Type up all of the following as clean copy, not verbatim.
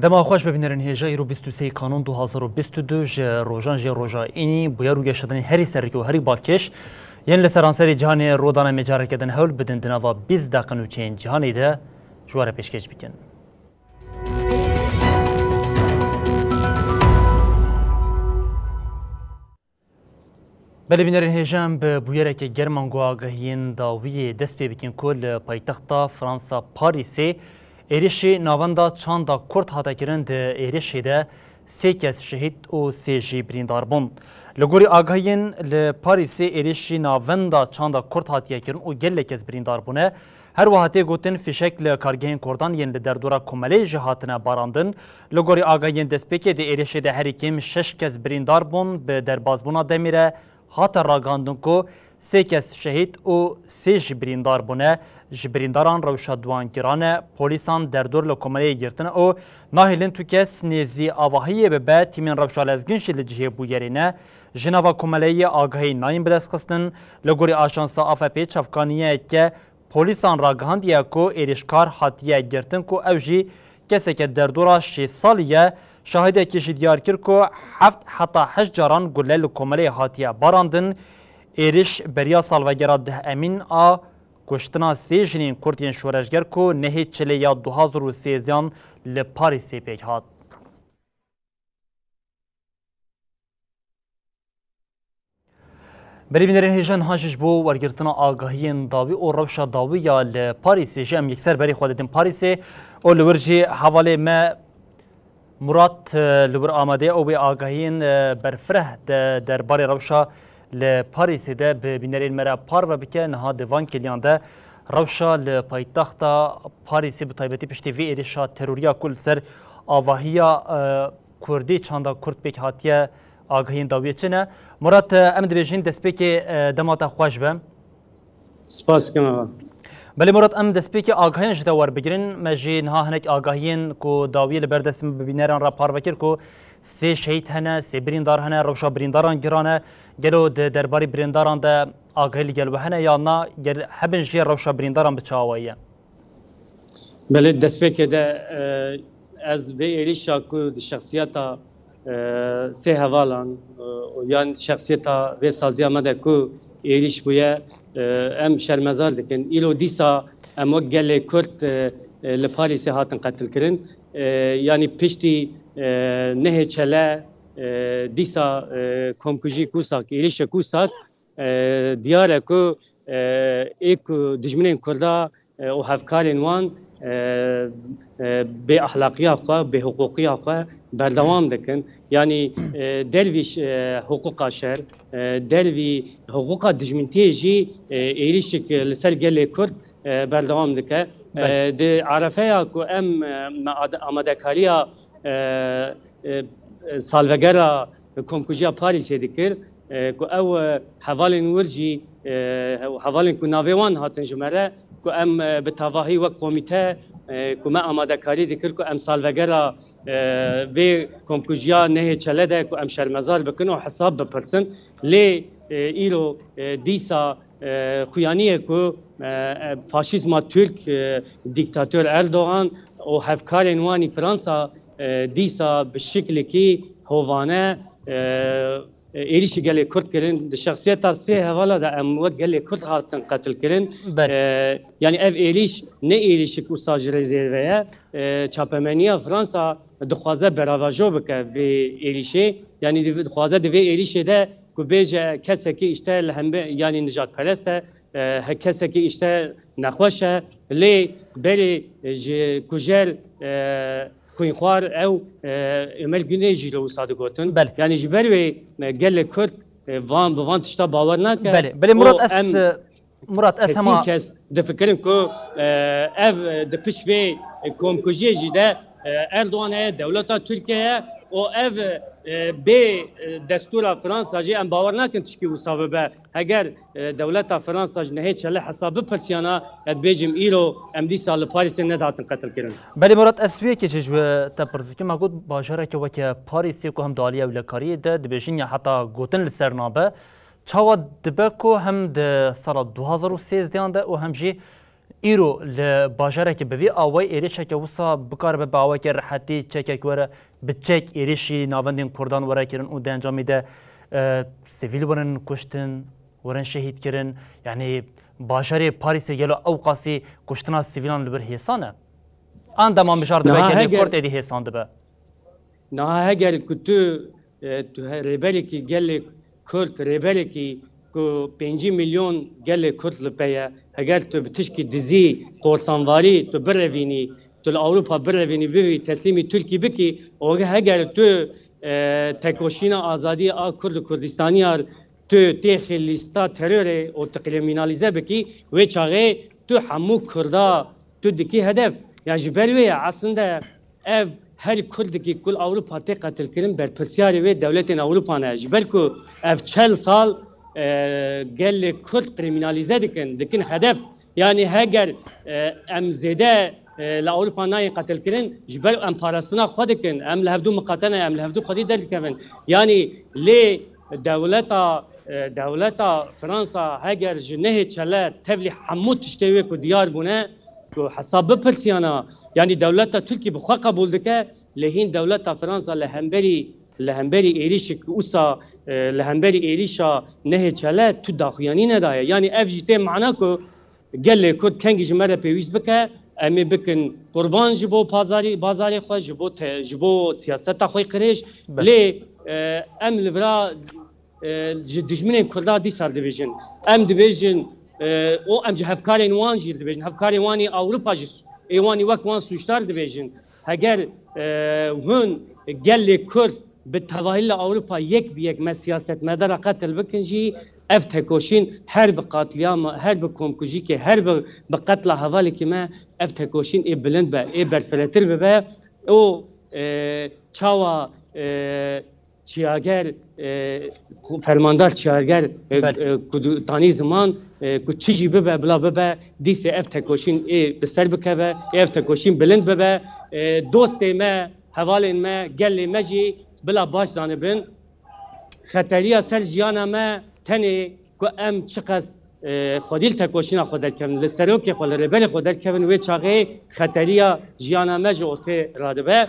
دما خوش ببینرین هجای رو 23 کانون 2022 روزان روزا اینی بویا رو گشتن هری سرکی و هری باکش یعنی لسرانسری جهان رودان مجاره کردن هول بدن دنوا 20 دقیقه و چین جهانی ده جوار پیشکش بکن. بله بینرین هجام به بویره که گرمانگو آگاهین داوی دست پی بکن کل پایتخت فرانسا پاریسی ایریشی ناوندا چاندا کرد هاتا کرن ده ایریشی ده 3 کس شهید و 3 جی بریندار بون. لگوری آگاهین لپاریسی ایریشی ناوندا چاندا کرد هاتیا کرن و گل کس بریندار بونه. هر وحاتی گوتن فیشک لکارگهین کردان ین لدردورا کمالی جهاتنا باراندن. لگوری آگاهین دسپیکی ده ایریشی ده هریکیم 6 کس بریندار بون به دربازبونا دمیره هاتا راگاندن کو 3 کس شهید و 3 جی بریندار بونه. جبرینداران روشا دوانگیرانه پولیسان در دور لکومالی گرتن او ناهلین تو کس نیزی آواهی به بعد تیمین روشا لزگنشی لجهه بویرینه جناوا کومالی آگاهی نایم بلس خستن لگوری آشانسا آفپی چفکانیه که پولیسان راگهاندیه کو ایرشکار حاتیه گرتن کو اوجی کسی که در دورا 6 سالیه شاهده کشی دیار کر کو 7 حتی 8 جاران گله لکومالی حاتیه باراندن ایرش بریا سالوگرا ده امین آ کشتنا 3 جنین کردین شورشگر کو نهی چلی یا 2013 لپاریسی پیک هات. بری بینرین هیجان هاجش بو ورگرتنا آگاهین داوی و روشا داوی یا لپاریسی جم یکسر بری خودتین پاریسی و لورجی حواله ما مراد لور آماده او به آگاهین برفره در باری روشا لپاریس ده به بینرین مرا پار و بکه نها دوان کلیان ده روشا لپایتخت پاریسی به طایبتی پشتی وی ایرشا تروریا کل سر آواهیا کردی چاندا کرد بیک هاتیه آگاهین داویه چنه مراد امد بیجین دست بیک دماتا خوش بم سپاس کنم بله مراد ام دست بیک آگاهین جدا ور بگیرین مجی نها هنک آگاهین کو داویه لبردستم ببینران را پار وکر کو 3 شهید هنه 3 بریندار هنه روشا برینداران گرانه گلو درباری برینداران ده آگاهی گلو هنه یا نه هبن جی روشا برینداران بچاوایه بله دست بیک ده از وی ایریشا کو شخصیتا 3 هوالان یان شخصیتا وی سازی آمده کو ایریش بویه ام شرمزار دکن ایلو دیسا ام وقت گل کرد لپاریسی هاتن قتل کرن یعنی پشتی نه چله دیسا کمکوژی کوساک ایریش کوساک دیاره کو ایک دجمنین کردا و هفکارین وان به اخلاقیه خواه به حقوقیه خواه بردوام دکن یعنی درویش حقوق شهر دروی حقوق دجمنتی جی ایریشک لسر گل کرد بردوام دکه ده عرفه کو ام آماده کاریا سالوگرا کمکوژیا پاریسی دکر کو او حوالین ورجی حوالین کو ناویوان هاتن جمره کو ام به تواهی و کمیته کو ما آماده کاری دکر کو ام سالوگرا و کمکوژیا نه چله ده کو ام شرمزار بکنو حساب بپرسن لی ایرو دیسا خویانیه کو فاشیزما ترک دیکتاتور اردوغان و هفکارین وانی فرانسا دیسا به شکلی که هوانه ایریشی گلی کرد کرن شخصیت 3 حوالا ده ام وقت گلی کرد هاتن قتل کرن یعنی اف ایریش نه ایریشی کو ساجر زیروه چاپمنیا فرانسا دخوازه براواجو بکه و ایریشی یعنی دخوازه دوی ایریشی ده کو بیجه کسی که اشته لحنبه یعنی نجات پرسته کسی که اشته نخوشه لی بری کجل خوینخوار او امل گونه جیلو ساده گوتن یعنی جبروی گل کرد وان تشتا باور نکه بله مراد اس مراد اسما کس دفکرن کو اف دپش و کمکوجی جده اردوغان دولتا ترکیه و اف به دستور فرانسا جی ام باور نکن تشکی وصابه به اگر دولتا فرانسا جنهی چله حساب پرسیانا اد بیجم ایرو ام دی سال پاریس نداتن قتل کرن بله مراد اسویه که جوه تپرز بکن ما گود باجره که وکه پاریسی که هم دالیه ولکاری ده دبیشین یا حتی گوتن لسرنابه چاوا دبه که هم ده سال 2013 ده و هم جی ایرو لباجره که بوی آوای ایریشه که وصا بکار به آوای که راحتی چکه وره بچک ایریشی ناوندین کردان وره کرن و ده انجامی ده سیویل ورن کشتن ورن شهید کرن یعنی باجره پاریس گلو اوقاسی کشتنا سیویلان لبر حسانه آن دمان بشار دبه گلی کرد ایدی حسان دبه نه اگر کتو ریبری که گلی کرد ریبری که کو 5 میلیون گل کرد لپیه اگر تو بتشکی دزی قرصانواری تو بروینی تو اروپا بروینی بی تسلیمی ترکی بکی او اگر تو تکوشینا آزادی آ کرد کردستانی ار تو تیخ لیستا ترور او تکریمینالیزه بکی و چاغه تو همو کردا تو دکی هدف یا جبروی aslında ev her kurdaki kul Avrupa tek katil kirin ber persiyari ve devletin Avrupa ne jibelku ev 40 sal gel Kürt kriminalize dikin hedef yani heger em zede la Avrupa nayi katil kirin jibel em parasına xwe dikin em lehevdû miqatene em lehevdû xwedî derkevin yani lê devleta Fransa heger ji nehê çele tevlî hemû tiştê wê ku diyar bûne ku hesab bipirsiyana yani devleta Türkiye bi xwe qebûl dike lehîn devleta Fransa لهمبری ایریش اوسا لهمبری ایریشا نه چله تو داخیانی نداره یعنی اف جیته معنا کو گل کد کنگی جمره پیوست بکه امی بکن قربان جبو بازاری خو جبو سیاست خو قریش لی ام لورا دجمنه کردا دی سر دیویژن ام دیویژن او ام هفکارین وان جیل دیویژن هفکارین وانی اوروپا جس ایوانی وک وان سوشتار دیویژن اگر هون گل کرد بالتظاهر أوروبا يك بيك ما سياسة مدار قتل بكنجي افتكوشين هرب قاتليام هرب كومكوجيكي هرب بقتل حوالي كما افتكوشين اي بلند با اي برفلتر ببا او چاوا چیاگر فرماندار چیاگر تانی زمان کو چیجی ببا بلا ببا دیس افتكوشين اي بسر بكبا افتكوشين بلند ببا دوست ما حوالي ما قال مجي بلا باش زانبن خطریه سر جیانا ما تنی کو ام چقص خودیل تکوشینا خودت کن لسروک خود ربل خودت کن و چاقه خطریه جیانا ما جوته رادبه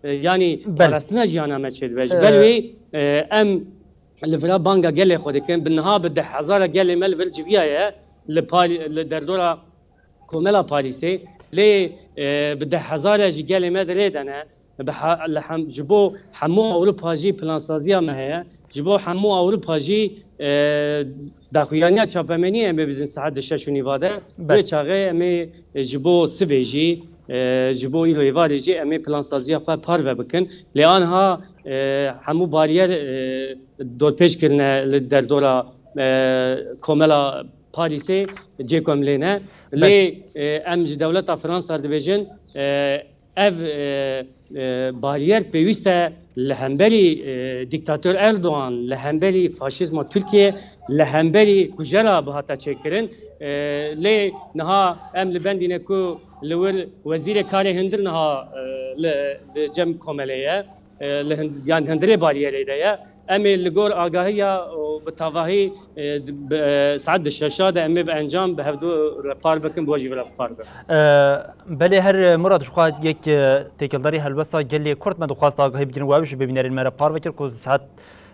یعنی برسنا جیانا ما چید بج بلوی ام لفرا بانگا گله خودت کن بنها بده هزار گله مل ورجویه لدردورا کوملا پاریسی لی بده هزار گله مدردنه لحم جبو حمو أوروبا جي بلان سازيا ما هي جبو حمو أوروبا جي داخويانيا تشابمني أمي بدن سعد الشاشوني وادا بيشاغي أمي جبو سبيجي جبو إلو يوالي جي أمي بلان سازيا خوا بارفا بكن لأنها حمو بارير دور بيش كرنا للدردورا كوملا باريسي جيكم لنا لي أم دولة فرنسا دبيجن ev bariyer peyviste lehemberi diktatör Erdoğan, lehemberi faşizma Türkiye, lehemberi kujera bahata çekirin. Le naha em li bendine ku lewir vezire kare hindir naha le cem komeleye yani hindire bariyereyde ya. Emi li gor agahiya بتavahi سعد الشاشة ده أمي بأنجام بهفدو رفار بكم بواجب رفار بكم. بله هر مراد شقاد یک تکلداری هلوسا جلی کرد من دخواست آگاهی بگیرن و آویش ببینن المرا پار وکر که ساعت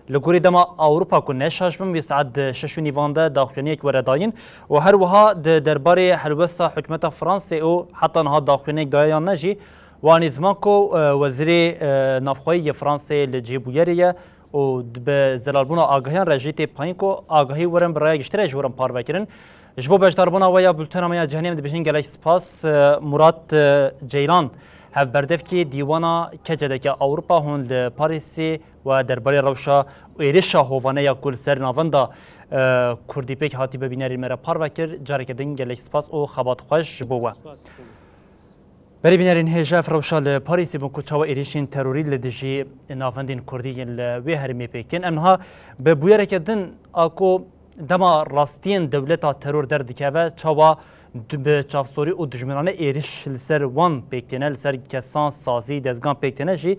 لگوری دما أوروبا كنا شاشبم بسعد ششو نيفاندا داخلينيك ورداين وهر وها درباري حلوسا حكومة فرنسا أو حتى نها داخلينيك دايان نجي وانزمانكو وزيري نافخوي فرنسا لجيبويريا و به زلالبونا آگاهیان رجیتی پایین کو آگاهی ورن برای گشتره جورم پار بکرن جبو بجداربونا ویا بلتنا میا جهنم دبیشین گلک سپاس مراد جیلان هف بردف کی دیوانا کجده که اوروپا هون لپاریسی و درباره روشا ایرشا هوانه یا کل سر ناوندا کردی پیک هاتی ببیناری مرا پار وکر جاره کدن گلک سپاس او خبات خوش جبوه بری بینارین هجاف روشا لپاریسی بون کچاو ایریشین تروری لدجی نافندین کردی لوی هرمی پیکن امنها به بویره کدن آکو دما راستین دولتا ترور در دکاوه چاوا به چافسوری و دجمنانه ایریش لسر وان پیکتنه لسر کسان سازی دزگان پیکتنه جی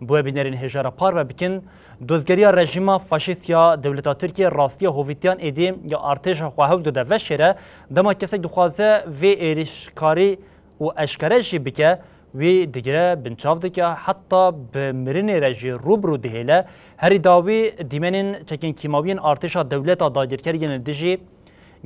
بوه بینارین هجارا پار و بکن دوزگری رژیم فاشیست یا دولتا ترکیه راستی هویتیان ایدیم یا ارتش خواهو دو ده وشره دما کسی دخوازه و ایریشکاری و اشکره جی بکه وی دیگره بنچاف دکه حتی به مرین رژی روبرو دهیله هری داوی دیمنین چکین کیماوین ارتشا دولتا داگیرکرین دیجی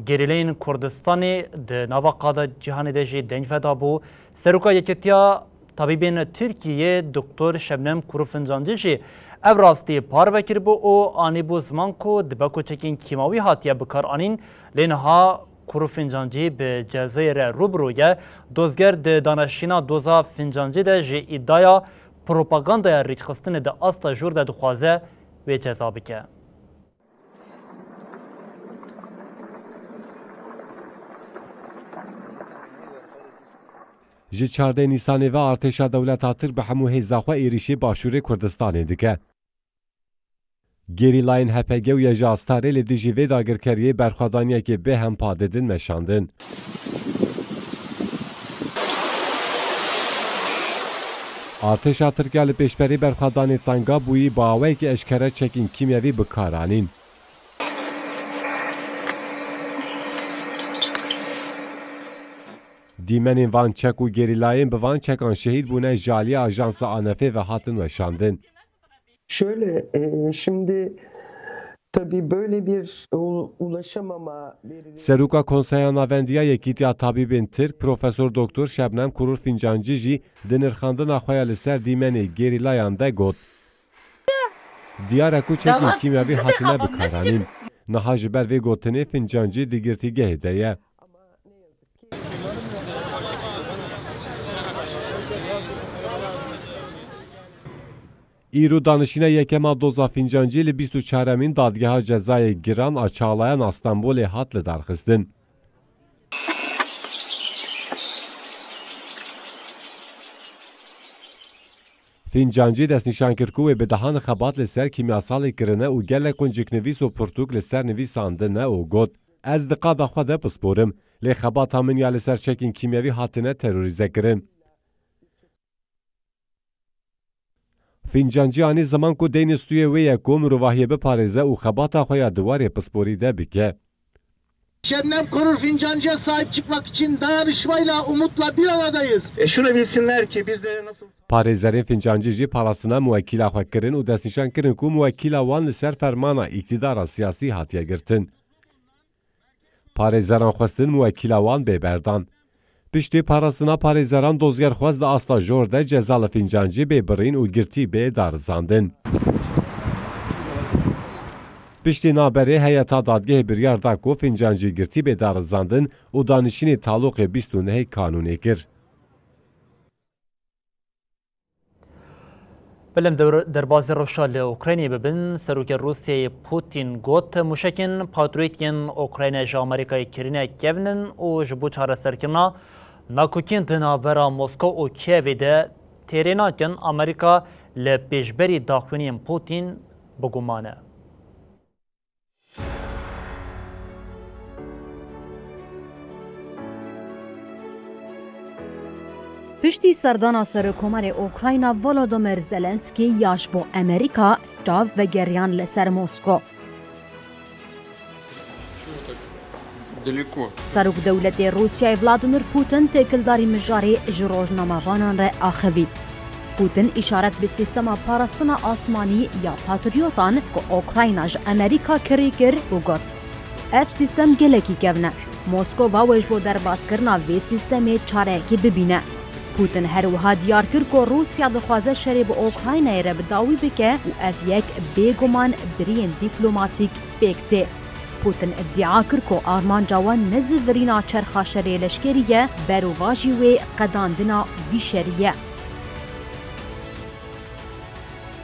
گریلین کردستانی ده نوا قادا جهان دیجی دنگ فدا بو سروکا یکتیا طبیبین ترکیه دکتر شبنم کروفنجانجی جی او راستی پار وکر بو او آنی بو زمان کو دبکو چکین کیماوی هاتیه بکار آنین لینها کرو فنجانجی به جزایر روبرویه دوزگر ده دانشینا دوزا فنجانجی ده جی ایدایا پروپاگاندای ریتخستن ده استا جور ده دخوازه و جزا بکه. ji 14 Nisanê ve artêşa dewleta Tirk bi hemû hêza xwe êrişî Başûrê Kurdistanê dike. Gerîlayên HPG û ya ji Astarê li dijî vê dagirkeriyê berxwedaniyekê bêhem padedin meşandin. Artêşa Tirkiye li pêşberî berxwedanê tenga bûyî bi awayekî eşkere çekîn kîmyevî bikaranîn. Dîmenên van çek û gerîlayên bi van çekan şehîd bûne ji aliyê ajansa ANF ve hatin weşandin. Şöyle, şimdi tabii böyle bir ulaşamama... Seruka Konseya Navendiya Yekîtiya Tabîbên Tirk, Profesör Doktor Şebnem Kurur Fincancî jî di nirxandina xwe ya li ser dîmenê gerîlayan de got. Diyare ku çekîn kîmyavî hatine bikaranîn. Niha ji ber vê gotinê Fincancî di girtîgehê de ye. İru danışîna yekema doza Fincancî li 24 dadgeha cezayê giran a Çağlayan Astanbolê hat li darxistin. Fincancî destnîşankir ku wê bi dehan xebat li ser kîmyasalê kirine û gelek kunciknivîs û pirtûk li ser nivîsandine û got. Ez di qada xwe de pisporim. Lê xebata min ya li ser çekîn kîmyevî hatine terorîze kirin. Fincancî anî zaman ku deynê stûyê wê ye ku mirovahiye biparêze û xebata xwe ya diwarê pisporî de bike. Şebnem Korur Fincancı'ya sahip çıkmak için dayanışmayla, umutla bir aradayız. Şunu bilsinler ki bizlere nasıl... Parêzerên Fincancî jî parastina muwekkîla xwe kirin û destnîşan kirin ku muwekkîla wan li ser fermana îktidara siyasî hatiye girtin. Parêzeran xwestin muwekkîla wan bêberdan. Piştî parastina parêzeran dozgerxwez di asta jor de ceza li Fincancî bêbirîn û girtî bê darizandin. Piştî naberê heyeta dadgehê biryar da ku Fincancî girtî bê darizandin û danişînê taloqê 29 kanûnê kir. بلم دەربازی ڕۆژا لە ئۆکراینێ ببن سەرۆکە رووسیای پوتین گوت موشکên پاترویتên ئۆکراینە ji ئەمریکayê kirine kevnin û ji bo çareserkirina nakokên di navbera Moskov û Kievê de têrê nakin Amerîka li pêşberî daxwîniyên Putin bigumane. Piştî serdana Serokkomarê Ukrayna Volodymyr Zelenskî ya ji bo Amerîka çav vegeriyan li ser Moskov. Serokdewletê Rusyayê Vladimir Putin têkildarî mijarê ji rojnamavanan re axivî. Putin îşaret bi sîstema parastina asmanî ya patriotan ku Ukrayna ji Amerîka kirî kir û got. Ev sîstem gelekî kevne. Moskova wê ji bo derbazkirina vê sîstemê çareyekî bibîne. Putin her wiha diyar kir ku Rusya dixwaze şerê bi Ukraynayê re bi dawî bike û ev yek bêguman biriyên dîplomatîk pêk tê. Putin iddia kir ku armanca wan ne zivirîna çerxa şerê leşkerî ye berûva jî wê qedandina vî şerî ye.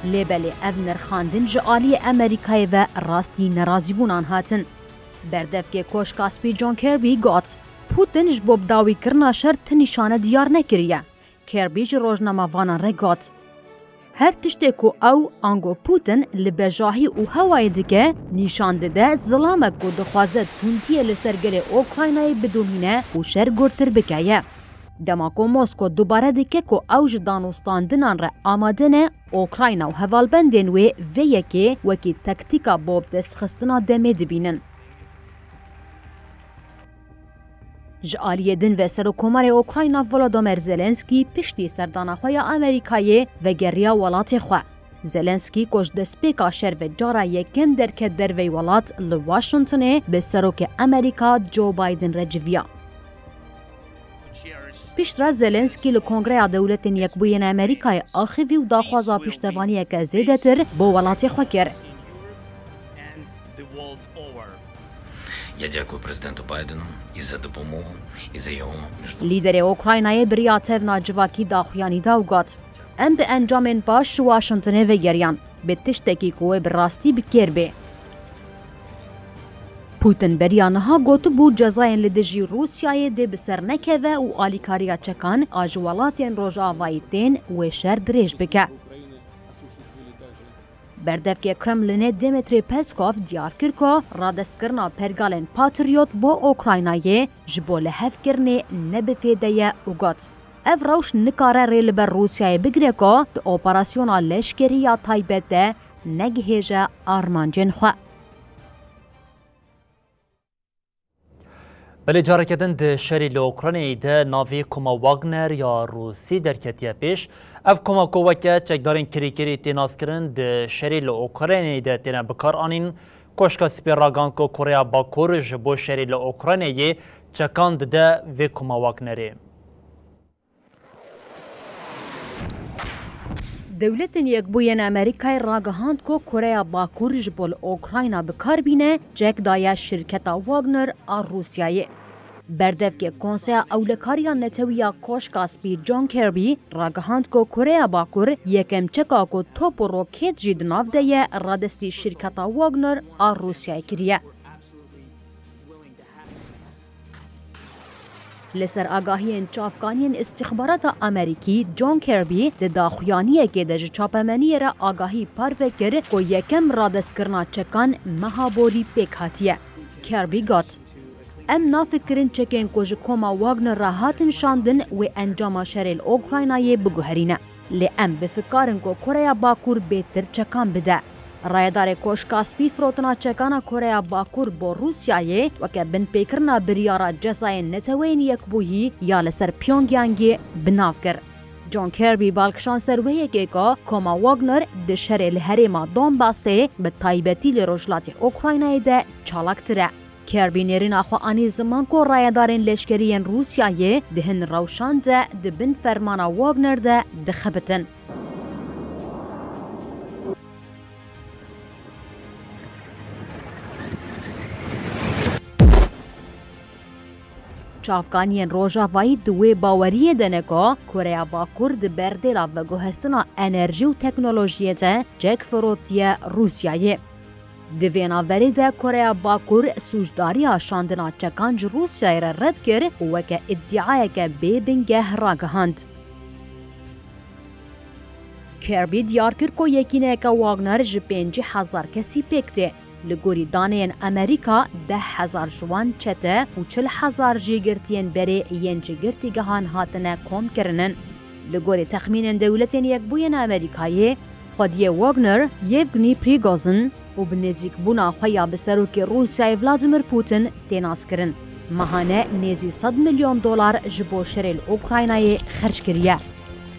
لێبەلێ ئەv نرخاندن ji aliyê Amerîkayê ve rastî nerazîbûnan hatin. Berdevkê Koşka Spî John Kirby got, Putin ji bo bidawîkirina şer ti nîşane diyar nekiriye. Kirby ji rojnamavanan re got. Her tiştê ku ew ango Putin li bejahî û hewayê dike, nîşan dide zilamek ku dixwaze tundiyê li ser gelê Ukraynayê bidomîne û şer gurtir bikeye. Dema ku Mosko dubare dike ku ew ji danûstandinan re amade ne, Ukrayna û hevalbendên wê vê yekê wekî taktîka bob destxistina demê dibînin. Ji aliyê din ve Serokkomarê Ukrayna Volodymyr Zelenskî piştî serdanaxweya Amerîkayê vegeriya welatê xwe. Zelenskî ku ji destpêka şer ve cara yekem derket dervey welat li Washingtonê bi Serokê Amerîka Joe Biden re civiya. Piştre Zelenskî li Kongreya Dewletên Yekbûyên Amerîkayê axivî û daxwaza piştevaniyeke zêdetir bo welatê xwe kir. Я дякую президенту Байдену і за допомогу, і за його Лідерê Ukraynayê biriya tevna civakî daxuyanî da û got. Em bi encamên baş ji Washingtonê vegeriyan, bi tiştekî ku wê bi rastî bi kêr bê. Putin beriya niha gotibû cezayên li dijî Rûsyayê dê bi ser nekeve û alîkariya çekan a ji welatên Rojavayî tên wê şer dirêj bike. Berdevkê Kremlinê Dmitry Peskov diyar kir ku radestkirina pergalên Patriot bo Ukraynayê ji bo lihevkirinê nebifêde ye û got. Ev rewş nikare rê li ber Rûsyayê bigire ku di operasyona leşkerî ya taybet de negihêje armancên xwe. Belê careketin di şerê li Ukraynayê de navê Koma Wagner ya Rûsî derketiye pêş. Ev koma ku weke çekdarên kirîkirî tê naskirin di şerê li Ukraynayê de têne bikar anîn. Koşka Spî ragan ku Koreya Bakur ji bo şerê li Ukraynayê çekan dide vê Koma Wagnerê. Dewletên Yekbûyên Amerîkayê ragihand ku Koreya Bakur ji bo li Ukrayna bikar bîne cek daye şirketa Wagner a Rûsyayê. Berdevkê Konseya Ewlekariya Netewî Koşka Spî John Kirby ragihand ku Koreya Bakur yekem çeka ku top û rokêt jî di nav de ye radestî şirketa Wagner a Rûsyayê kiriye. Li ser agahiyên çavkaniyên istixbarata Amerîkî, John Kirby di daxuyaniyekê de ji çapemeniyê re agahî parve kir ku yekem radestkirina çekan meha borî pêk hatiye. Kirby got, em nafikirin çekên ku ji Koma Wagner re hatin şandin wê encama şerê li Ukraynayê biguherîne. Lê em bifikarin ku Koreya Bakur bêtir çekan bide. Rayedarê Koşka Spî firotina çekana Koreya Bakur bo Rûsyayê weke binpêkirina biryara cezayên neteweyên yekbûyî ya li ser Pyongyangê binav kir. John Kirby balkişan ser wê yekê ku Koma Wagner di şerê li herêma Donbasê bi taybetî li rojhilatê Ukraynayê de çalaktir e. Kirby nêrîna xwe anî ziman ku rayedarên leşkeriyên Rûsyayê di hin rewşan de di bin fermana Wagner de dixebitin. Çavkaniyên Rojavayî di wê baweriyê de ne ku Koreya Bakur di berdêla veguhestina enerjî û teknolojiyê de cek firotiye Rûsyayê. Di vê navberê de Koreya Bakur sûcdariya şandina çekan ji Rûsyayê re red kir û weke iddiayeke bêbingeh ragihand. Kirby diyar kir ku yekîneyeke Wagner ji 5,000 kesî pêk tê. Li gorî daneyên Amerîka 10,000 ciwan çete û 40,000 jî girtiyên berê yên ji girtîgehan hatine komkirinin. Li gorî texmînên Dewletên Yekbûyên Amerîkayê, xwediyê Wagner, Yevgeny Prigozhin û bi nêzîkbûna xwe ya bi serokê Rûsyayê Vladimir Putin tê naskirin. Mehane nêzî $100 milyon ji bo şerê li Ukraynayê xerç kiriye.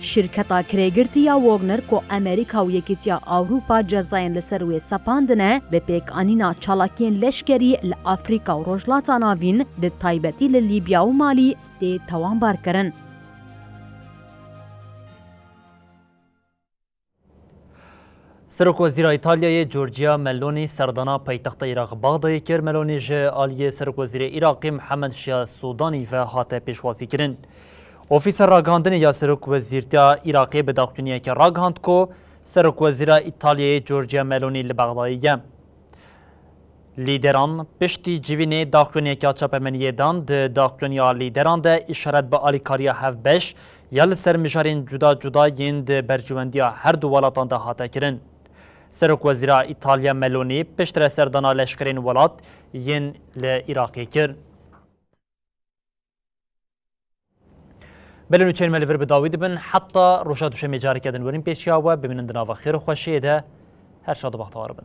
Şirketa kirêgirtiya Wagner ku Amerîka û Yekîtiya Awropa cezayên li ser wê sepandine bi pêkanîna çalakiyên leşkerî li Afrika û Rojhilata Navîn bi taybetî li Libya û Malî tê tewanbar kirin. Serokwezîra İtalyayê Giorgia Meloni serdana paytexta Iraq Baxdayê kir. Meloni ji aliyê Serokwezîrê Iraqê Mihemed Şia Sudanî ve hate pêşwazî kirin. Ofîsa ragihandinê ya Serokwezîrtiya Iraqê bi daxuyaniyeke ragihand ku سرک وزیر ایتالیای جورجیا ملونی لبغداییه. لیدران پشتی جوینه داخلونی که چاپمنیه دان داخلونیا لیدران ده اشارت به آلیکاریا هفبش یا لسر مجارین جدا جدا یند برجوندیا هر دو ولاتان ده هاته کرن. سرک وزیر ایتالیا ملونی پشتر سردانا لشکرین ولات ین لعراقی کرد. بلنو چین ملیور بداوید بن حتی روشاد و شمی جاری کردن ورین پیشیا و ببینند ناو خیر و خوشیه ده هر شاد و بختوار بن.